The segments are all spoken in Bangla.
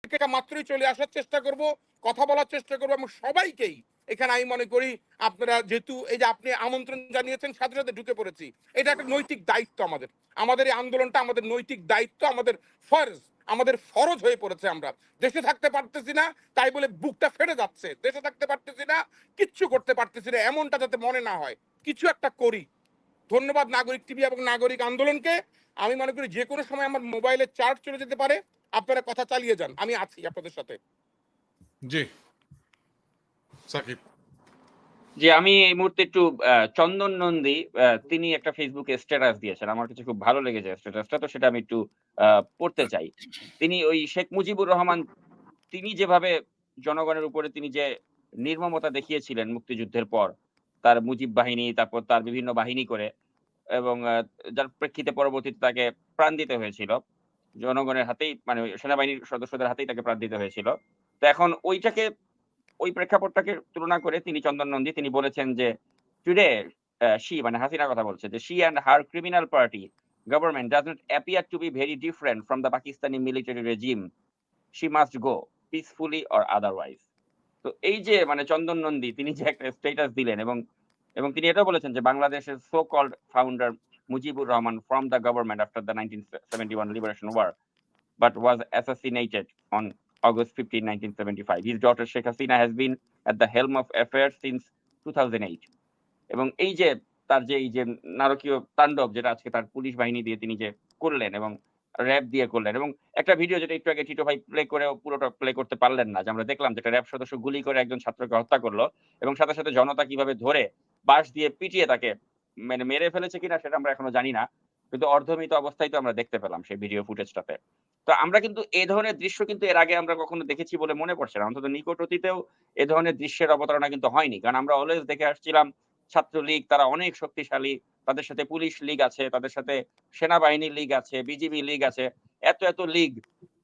মাত্রই চলে আসার চেষ্টা করব, কথা বলার চেষ্টা করবো এবং সবাইকেই এখানে আমি মনে করি আপনারা যেহেতু এই যে আপনি আমন্ত্রণ জানিয়েছেন সাথে সাথে ঢুকে পড়েছি, এটা একটা নৈতিক দায়িত্ব আমাদের। আমাদের এই আন্দোলনটা আমাদের নৈতিক দায়িত্ব, আমাদের ফরজ, আমাদের ফরজ হয়ে পড়েছে। আমরা দেশে থাকতে পারতেছি না তাই বলে বুকটা ফেটে যাচ্ছে, দেশে থাকতে পারতেছি না, কিচ্ছু করতে পারতেছি না, এমনটা যাতে মনে না হয়, কিছু একটা করি। ধন্যবাদ নাগরিক টিভি এবং নাগরিক আন্দোলনকে। আমি মনে করি যে কোনো সময় আমার মোবাইলে চার্জ চলে যেতে পারে, আপনারা কথা চালিয়ে যান, আমি আছি আপনাদের সাথে। জি সাকিব। জি, আমি এই মুহূর্তে একটু চন্দন নন্দী তিনি একটা ফেসবুকে স্ট্যাটাস দিয়েছেন। আমার কাছে খুব ভালো লেগেছে স্ট্যাটাসটা, তো সেটা আমি একটু পড়তে চাই। তিনি ওই শেখ মুজিবুর রহমান তিনি যেভাবে জনগণের উপরে তিনি যে নির্মমতা দেখিয়েছিলেন মুক্তিযুদ্ধের পর, তার মুজিব বাহিনী, তারপর তার বিভিন্ন বাহিনী করে, এবং যার প্রেক্ষিতে পরবর্তীতে তাকে প্রাণ দিতে হয়েছিল। জনগণের হাতেই, মানে সেনাবাহিনীর সদস্যদের হাতেই তাকে প্রাণ দিতে হয়েছিল। তো এখন ওই প্রেক্ষাপটটাকে তুলনা করে তিনি চন্দন নন্দী তিনি বলেছেন যে টুডে she মানে হাসিনার কথা বলছে যে she and her criminal party government does not appear to be very different from the Pakistani military regime. She must go peacefully or otherwise. তো এই যে মানে চন্দন নন্দী তিনি যে একটা স্ট্যাটাস দিলেন, এবং তিনি এটাও বলেছেন যে বাংলাদেশের so called founder Mujibur Rahman from the government after the 1971 liberation war but was assassinated on August 15, 1975. His daughter Sheikh Hasina has been at the helm of affairs since 2008. এবং এই যে তার যে এই যে নারকীয় তাণ্ডব যেটা আজকে তার পুলিশ বাহিনী দিয়ে তিনি যে করলেন এবং র‍্যাব দিয়ে করলেন, এবং একটা ভিডিও যেটা একটু আগে টিটো ভাই প্লে করেও পুরোটা প্লে করতে পারলেন না, যে আমরা দেখলাম যেটা র‍্যাব সদস্য গুলি করে একজন ছাত্রকে হত্যা করলো এবং সাথে সাথে জনতা কিভাবে ধরে বাঁশ দিয়ে পিটিয়ে তাকে মানে মেরে ফেলেছে কিনা সেটা আমরা এখনো জানি না, কিন্তু অর্ধমৃত অবস্থায় তো আমরা দেখতে পেলাম সেই ভিডিও ফুটেজটাতে। তো আমরা কিন্তু এই ধরনের দৃশ্য কিন্তু এর আগে আমরা কখনো দেখেছি বলে মনে পড়ছে না, অন্তত নিকট অতীতেও এ ধরনের দৃশ্যের অবতারণা কিন্তু হয়নি। কারণ আমরা অলওয়েজ দেখে আসছিলাম ছাত্রলীগ তারা অনেক শক্তিশালী, তাদের সাথে পুলিশ লীগ আছে, তাদের সাথে সেনাবাহিনী লীগ আছে, বিজিবি লীগ আছে, এত লীগ,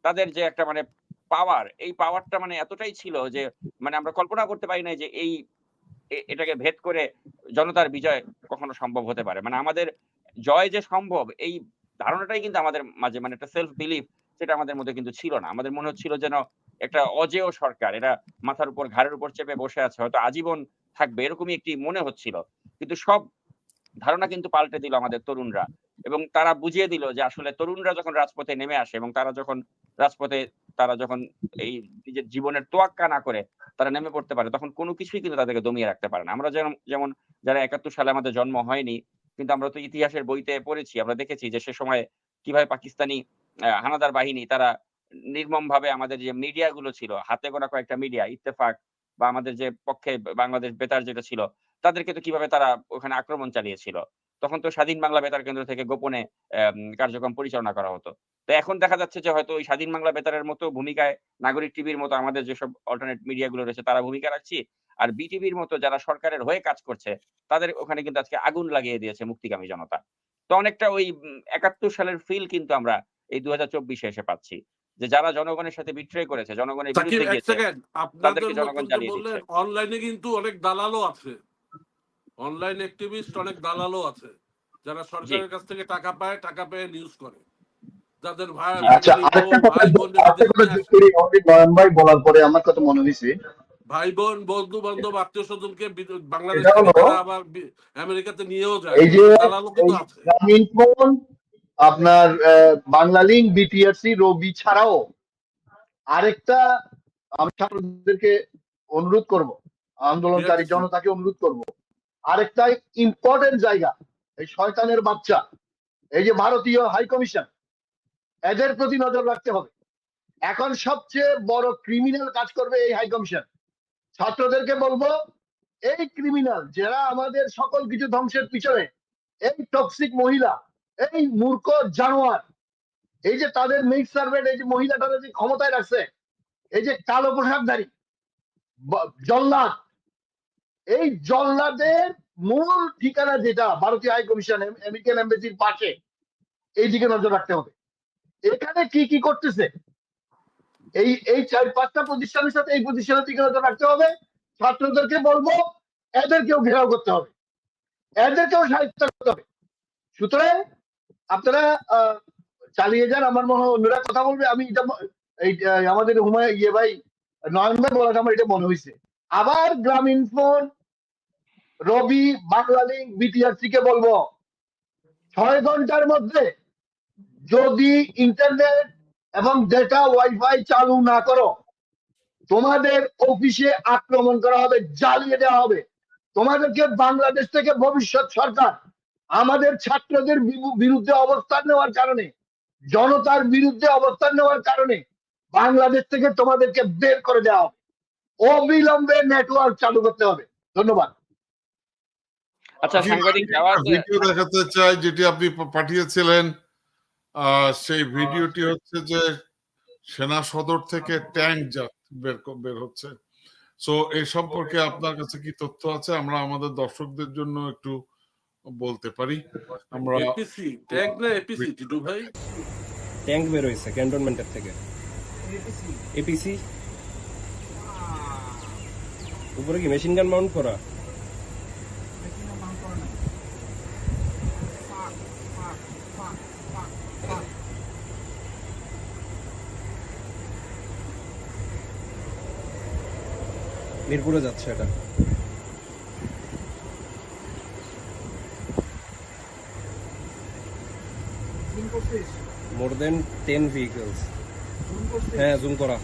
তাদের যে একটা মানে পাওয়ার, এই পাওয়ারটা মানে এতটাই ছিল যে মানে আমরা কল্পনা করতে পারি না যে এটাকে ভেদ করে জনতার বিজয় কখনো সম্ভব হতে পারে। মানে আমাদের জয় যে সম্ভব এই ধারণাটাই কিন্তু আমাদের মাঝে, মানে একটা সেলফ বিলিফ, সেটা আমাদের মধ্যে কিন্তু ছিল না। আমাদের মনে হচ্ছিল যেন একটা অজেয় সরকার, এরা মাথার উপর ঘাড়ের উপর চেপে বসে আছে, হয়তো আজীবন থাকবে, এরকমই একটি মনে হচ্ছিল। কিন্তু সব ধারণা কিন্তু পাল্টে দিল আমাদের তরুণরা, এবং তারা বুঝিয়ে দিল যে আসলে তরুণরা যখন রাজপথে নেমে আসে এবং তারা যখন রাজপথে এই নিজের জীবনের তোয়াক্কা না করে তারা নেমে পড়তে পারে, তখন কোনো কিছুই কিন্তু তাদেরকে দমিয়ে রাখতে পারে না। আমরা যেমন যারা ৭১ সালে আমাদের জন্ম হয়নি, কিন্তু আমরা তো ইতিহাসের বইতে পড়েছি, আমরা দেখেছি যে সে সময় কিভাবে পাকিস্তানি হানাদার বাহিনী তারা নির্মমভাবে আমাদের যে মিডিয়া গুলো ছিল, হাতে গোনা কয়েকটা মিডিয়া, ইত্তেফাক বা আমাদের যে পক্ষে বাংলাদেশ বেতার যেটা ছিল, তাদেরকে তো কিভাবে তারা ওখানে আক্রমণ চালিয়েছিল। তখন তো স্বাধীন বাংলা বেতার কেন্দ্র থেকে গোপনে কার্যক্রম পরিচালনা করা হতো। তো এখন দেখা যাচ্ছে যে হয়তো ওই স্বাধীন বাংলা বেতারের মতো ভূমিকায় নাগরিক টিভির মতো আমাদের যেসব অল্টারনেট মিডিয়া গুলো রয়েছে তারা ভূমিকা রাখছি, আর বিটিভির মতো যারা সরকারের হয়ে কাজ করছে তাদের ওখানে কিন্তু আজকে আগুন লাগিয়ে দিয়েছে মুক্তিকামী জনতা। তো অনেকটা ওই ৭১ সালের ফিল কিন্তু আমরা এই ২০২৪ এসে পাচ্ছি, যে যারা জনগণের সাথে বিট্রে করেছে, জনগণের বিরুদ্ধে গিয়েছে, তাদেরকে জনগণ জ্বালিয়ে দিচ্ছে। অনলাইনে কিন্তু অনেক দালালও আছে, অনলাইন অ্যাক্টিভিস্ট অনেক দালালও আছে যারা সরকারের কাছ থেকে টাকা পেয়ে নিউজ করে, যাদের ভাই ভাই বলার পরে আমার কথা মনে হয়েছে, ভাই বোন বন্ধু বান্ধব আত্মীয় স্বজনকে বাংলাদেশ থেকে তারা আবার আমেরিকাতে নিয়েও যায়, এই যে দালালও কিন্তু আছে। আপনার বাংলালিংক, বিটিআরসি, রবি ছাড়াও আরেকটা আমি ছাত্রদেরকে অনুরোধ করব, আন্দোলনকারী জনতাকে অনুরোধ করব, আরেকটা ইম্পর্টেন্ট জায়গা, এই শয়তানের বাচ্চা, এই যে ভারতীয় হাই কমিশন, এদের প্রতি নজর রাখতে হবে। এখন সবচেয়ে বড় ক্রিমিনাল কাজ করবে এই হাই কমিশন। ছাত্রদেরকে বলবো, এই ক্রিমিনাল যারা আমাদের সকল কিছু ধ্বংসের পিছনে, এই টক্সিক মহিলা, এই মূর্খ জানোয়ার, এই যে তাদের মেইড সার্ভেন্ট, এই যে মহিলাটাকে যে ক্ষমতায় রাখছে, এই যে কালো পোশাকধারী জল্লাদ, এই জল্লাদের মূল ঠিকানা যেটা ভারতীয় হাই কমিশন, আমেরিকান এম্বাসির পাশে, এই দিকে নজর রাখতে হবে। এখানে কি কি করতেছে, এই ৪-৫টা প্রতিষ্ঠানের সাথে এই প্রতিষ্ঠানের দিকে নজর রাখতে হবে। ছাত্রদেরকে বলবো এদেরকেও ঘেরাও করতে হবে, এদেরকেও সাহিত্য করতে হবে। সুতরাং আপনারা চালিয়ে যান, আমার মনে হয় অন্যরা কথা বলবে, আমি এটা এই আমাদের ভাই নয়ন ভাই বলাটা আমার এটা মনে হয়েছে। আবার গ্রামীণ ফোন, রবি, বাংলালিংক, বিটিআরসি কে বলবো 6 ঘন্টার মধ্যে যদি ইন্টারনেট এবং ডেটা ওয়াইফাই চালু না করো, তোমাদের অফিসে আক্রমণ করা হবে, জ্বালিয়ে দেওয়া হবে। তোমাদেরকে বাংলাদেশ থেকে ভবিষ্যৎ সরকার আমাদের ছাত্রদের বিরুদ্ধে অবস্থান নেওয়ার কারণে, জনতার বিরুদ্ধে অবস্থান নেওয়ার কারণে বাংলাদেশ থেকে তোমাদেরকে বের করে দেওয়া হবে। অবিলম্বে নেটওয়ার্ক চালু করতে হবে। ধন্যবাদ। আচ্ছা, সাংবাদিক ভিডিও দেখাতে চাই যেটি আপনি পাঠিয়েছিলেন। সেই ভিডিওটি হচ্ছে যে সেনা সদর থেকে ট্যাঙ্ক বের হচ্ছে। সো এই সম্পর্কে আপনার কাছে কি তথ্য আছে, আমরা আমাদের দর্শকদের জন্য একটু বলতে পারি? আমরা এপিসি ট্যাঙ্ক না এপিসি টিটু ভাই? ট্যাঙ্ক বের হয়েছে ক্যান্টনমেন্টের থেকে। এপিসি উপরে কি মেশিন গান মাউন্ট করা? মিরপুরে যাচ্ছে এটা। মোর দেন 10 vehicles। হ্যাঁ, জুম করা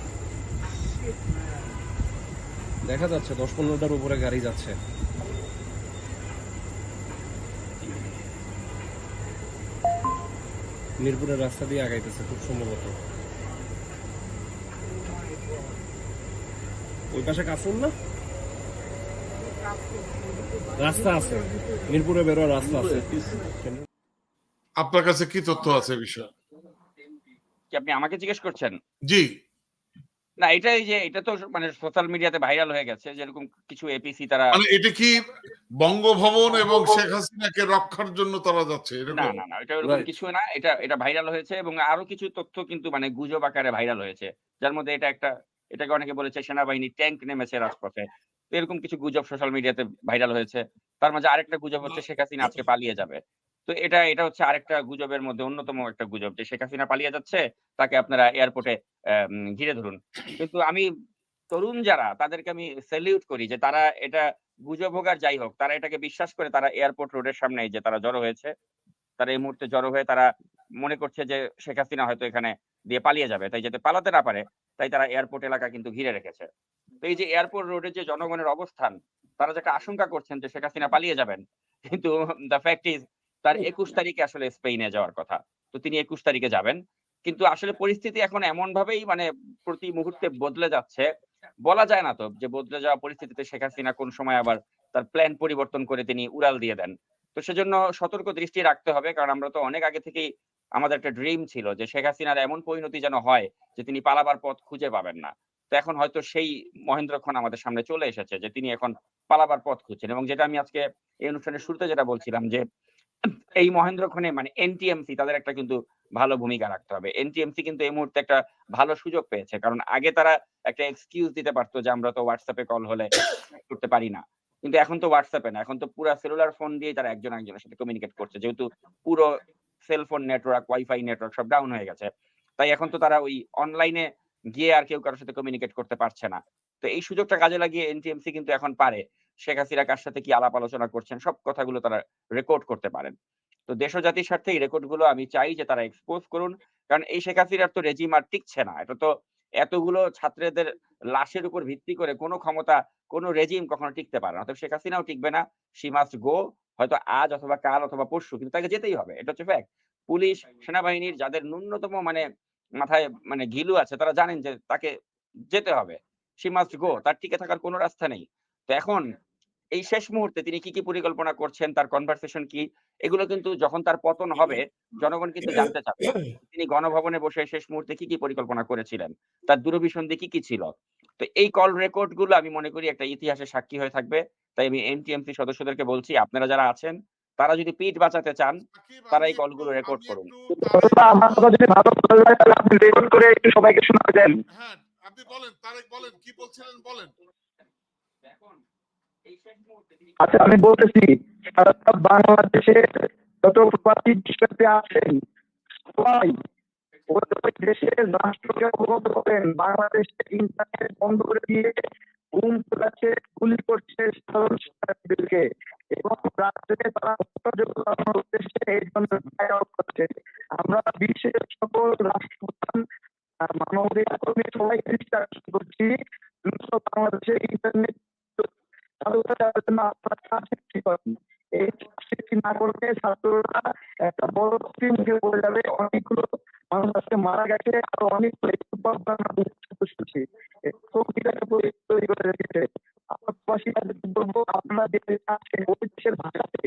দেখা যাচ্ছে। 10-15টার উপরে গাড়ি যাচ্ছে। মিরপুরের রাস্তা দিয়ে আগাইতেছে খুব সম্ভবত। ওই পাশে কাসুন না রাস্তা আছে, মিরপুরে বেরোয়ার রাস্তা আছে। আপনার কাছে কি তথ্য আছে বিষয়? কি আপনি আমাকে জিজ্ঞেস করছেন? জি না, এটা তো মানে সোশ্যাল মিডিয়াতে ভাইরাল হয়ে গেছে, যেরকম কিছু এপিসি তারা, মানে এটা কি বঙ্গভবন এবং শেখ হাসিনাকে রক্ষার জন্য তারা যাচ্ছে না এরকম? না না এটা এরকম কিছু না। এটা ভাইরাল হয়েছে এবং আরো কিছু তথ্য কিন্তু মানে গুজব আকারে ভাইরাল হয়েছে, যার মধ্যে এটাকে অনেকে বলেছে সেনাবাহিনী ট্যাঙ্ক নেমেছে রাজপথে। তো এরকম কিছু গুজব সোশ্যাল মিডিয়াতে ভাইরাল হয়েছে। তার মাঝে আরেকটা গুজব হচ্ছে শেখ হাসিনা আজকে পালিয়ে যাবে। তো এটা হচ্ছে আরেকটা গুজবের মধ্যে অন্যতম একটা গুজব, যে শেখ হাসিনা পালিয়ে যাচ্ছে, তাকে আপনারা এয়ারপোর্টে ঘিরে ধরুন। কিন্তু আমি তরুণ যারা, তাদেরকে আমি স্যালিউট করি যে তারা এটা গুজব হোক আর যাই হোক, তারা এটাকে বিশ্বাস করে তারা এয়ারপোর্ট রোডের সামনে যে তারা জড়ো হয়েছে, তারা এই মুহূর্তে জড়ো হয়ে তারা মনে করছে যে শেখ হাসিনা হয়তো এখানে দিয়ে পালিয়ে যাবে, তাই যাতে পালাতে না পারে তাই তারা এয়ারপোর্ট এলাকা কিন্তু ঘিরে রেখেছে। তো এই যে এয়ারপোর্ট রোডে যে জনগণের অবস্থান, তারা যেটা আশঙ্কা করছেন যে শেখ হাসিনা পালিয়ে যাবেন, কিন্তু দ্য ফ্যাক্ট ইজ তার 21 তারিখে আসলে স্পেনে যাওয়ার কথা। তো তিনি 21 তারিখে যাবেন, কিন্তু আসলে পরিস্থিতি এখন এমন ভাবেই মানে প্রতি মুহূর্তে বদলে যাচ্ছে, বলা যায় না তো যে বদলে যাওয়া পরিস্থিতিতে শেখ হাসিনা কোন সময় আবার তার প্ল্যান পরিবর্তন করে তিনি উড়াল দিয়ে দেন। তো সেজন্য সতর্ক দৃষ্টি রাখতে হবে, কারণ আমরা তো অনেক আগে থেকেই আমাদের একটা ড্রিম ছিল যে শেখ হাসিনার এমন পরিণতি যেন হয় যে তিনি পালাবার পথ খুঁজে পাবেন না। তো এখন হয়তো সেই মহেন্দ্রক্ষণ আমাদের সামনে চলে এসেছে যে তিনি এখন পালাবার পথ খুঁজছেন। এবং যেটা আমি আজকে এই অনুষ্ঠানের শুরুতে যেটা বলছিলাম, যে এই মহেন্দ্রক্ষণে মানে এনটিএমসি তাদের একটা কিন্তু ভালো ভূমিকা রাখতে হবে। এনটিএমসি কিন্তু এই মুহূর্তে একটা ভালো সুযোগ পেয়েছে, কারণ আগে তারা একটা এক্সকিউজ দিতে পারতো যে আমরা তো হোয়াটসঅ্যাপে কল হলে করতে পারি না, কিন্তু এখন তো হোয়াটসঅ্যাপে না, এখন তো পুরো সেলুলার ফোন দিয়ে তারা একজন একজনের সাথে কমিউনিকেট করছে, যেহেতু পুরো সেলফোন নেটওয়ার্ক, ওয়াইফাই নেটওয়ার্ক সব ডাউন হয়ে গেছে। তাই এখন তো তারা ওই অনলাইনে গিয়ে আর কেউ কারোর সাথে কমিউনিকেট করতে পারছে না। তো এই সুযোগটা কাজে লাগিয়ে এনটিএমসি কিন্তু এখন পারে শেখ হাসিনা কার সাথে কি আলাপ আলোচনা করছেন সব কথাগুলো তারা রেকর্ড করতে পারেন। তো দেশ ও জাতির স্বার্থে এই রেকর্ড গুলো আমি চাই যে তারা এক্সপোজ করুন, কারণ এই শেখ হাসিনার তো রেজিম আর টিকছে না। এটা তো এতগুলো ছাত্রদের লাশের উপর ভিত্তি করে কোনো ক্ষমতা, কোনো রেজিম কখনো টিকতে পারে না। তো শেখ হাসিনাও টিকবে না। শি মাস্ট গো, হয়তো আজ অথবা কাল অথবা পরশু, কিন্তু তাকে যেতেই হবে, এটা হচ্ছে ফ্যাক্ট। পুলিশ, সেনাবাহিনীর যাদের ন্যূনতম মানে মাথায় মানে ঘিলু আছে, তারা জানেন যে তাকে যেতে হবে। শি মাস্ট গো, তার টিকে থাকার কোনো রাস্তা নেই। তো এখন এই শেষ মুহূর্তে তিনি কি পরিকল্পনা করছেন, তার কনভারসেশন কি, এগুলো কিন্তু যখন তার পতন হবে জনগণ কিন্তু জানতে চাবে তিনি গণভবনে বসে শেষ মুহূর্তে কি পরিকল্পনা করেছিলেন, তার দূরভিসন্ধি কি ছিল। তো এই কল রেকর্ড গুলো আমি মনে করি একটা ইতিহাসের সাক্ষী হয়ে থাকবে। তাই আমি এনটিএমসি সদস্যদেরকে বলছি, আপনারা যারা আছেন তারা যদি পিঠ বাঁচাতে চান, তারা এই কলগুলো রেকর্ড করুন। আপনি রেকর্ড করে একটু সবাইকে শোনাতে দেন। হ্যাঁ, আপনি বলেন তারেক, বলেন কি বলছিলেন বলেন। আচ্ছা, আমি বলতেছি সারা বাংলাদেশে যত প্রবাসী বিশ্বতে আছেন সবাই ওই দেশের রাষ্ট্রকে অবগত করেন বাংলাদেশে ইন্টারনেট বন্ধ করে দিয়ে গুম করাচ্ছে, গুলি করছে সাধারণ শিক্ষার্থীদেরকে এবং রাষ্ট্রকে তারা হত্যাযোগ্য করানোর উদ্দেশ্যে এই ধরনের ফায়ার আউট করছে। আমরা বিশ্বের সকল রাষ্ট্রপ্রধান মানবাধিকার কর্মী সবাইকে দৃষ্টি করছি দ্রুত বাংলাদেশে ইন্টারনেট চালু করার জন্য আপনারা চাপ সৃষ্টি করেন। এই চাপ সৃষ্টি না করলে ছাত্ররা একটা বড় ক্ষতির মুখে পড়ে যাবে। অনেকগুলো মানুষ আজকে মারা গেছে, আরো অনেকগুলো তৈরি করে রেখেছে। আমরা প্রবাসীদেরকে বলবো, আপনারা যেতে চাচ্ছেন ওই দেশের ভাষাতে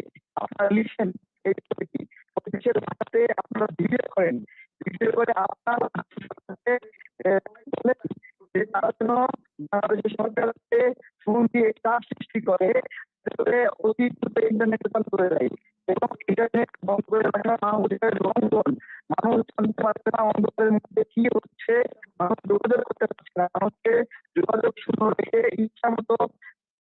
আপনারা লিখেন এই ছবিটি, ওই দেশের ভাষাতে আপনারা ভিডিও করেন, ভিডিও করে আপনার যে তারা যেন বাংলাদেশের সরকারকে ফোন দিয়ে চাপ সৃষ্টি করে অতি দ্রুত ইন্টারনেট চালু করে দেয় এবং ইন্টারনেট বন্ধ করে রাখা মানবাধিকারের লঙ্ঘন। মানুষ জানতে পারছে না অন্ধকারের মধ্যে কি হচ্ছে, মানুষ যোগাযোগ করতে পারছে না, মানুষকে যোগাযোগ শূন্য রেখে ইচ্ছা মতো